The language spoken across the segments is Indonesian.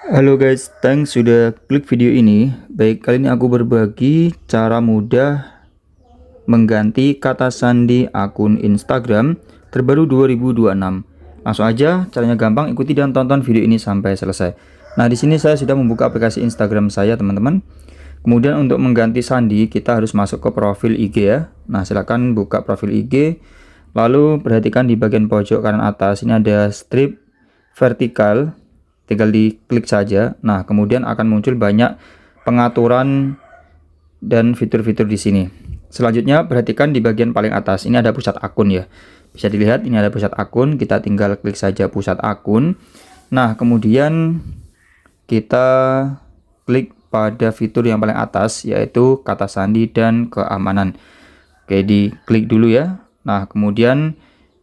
Halo guys, thanks sudah klik video ini. Baik, kali ini aku berbagi cara mudah mengganti kata sandi akun Instagram terbaru 2026. Langsung aja, caranya gampang, ikuti dan tonton video ini sampai selesai. Nah, di sini saya sudah membuka aplikasi Instagram saya, teman-teman. Kemudian untuk mengganti sandi, kita harus masuk ke profil IG ya. Nah, silakan buka profil IG. Lalu perhatikan di bagian pojok kanan atas ini ada strip vertikal. Tinggal diklik saja. Nah, kemudian akan muncul banyak pengaturan dan fitur-fitur di sini. Selanjutnya, perhatikan di bagian paling atas. Ini ada pusat akun ya. Bisa dilihat ini ada pusat akun. Kita tinggal klik saja pusat akun. Nah, kemudian kita klik pada fitur yang paling atas, yaitu kata sandi dan keamanan. Oke, diklik dulu ya. Nah, kemudian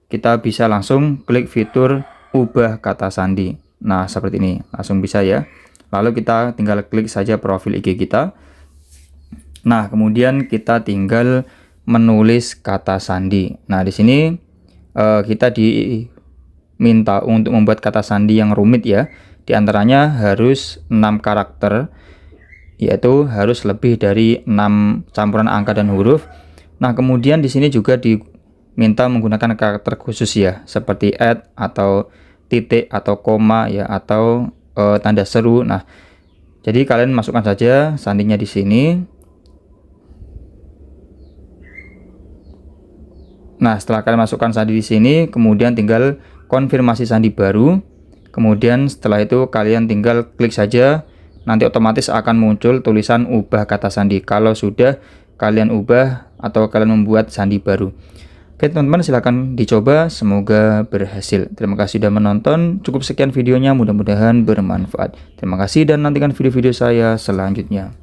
kita bisa langsung klik fitur ubah kata sandi. Nah, seperti ini, langsung bisa ya. Lalu kita tinggal klik saja profil IG kita. Nah, kemudian kita tinggal menulis kata sandi. Nah, di sini kita diminta untuk membuat kata sandi yang rumit ya. Di antaranya harus 6 karakter, yaitu harus lebih dari 6 campuran angka dan huruf. Nah, kemudian di sini juga diminta menggunakan karakter khusus ya, seperti @ atau titik atau koma ya, atau tanda seru. Nah, jadi kalian masukkan saja sandinya di sini. Nah, setelah kalian masukkan sandi di sini, kemudian tinggal konfirmasi sandi baru. Kemudian setelah itu kalian tinggal klik saja, nanti otomatis akan muncul tulisan ubah kata sandi kalau sudah kalian ubah atau kalian membuat sandi baru. Oke teman-teman, silahkan dicoba, semoga berhasil. Terima kasih sudah menonton, cukup sekian videonya, mudah-mudahan bermanfaat. Terima kasih dan nantikan video-video saya selanjutnya.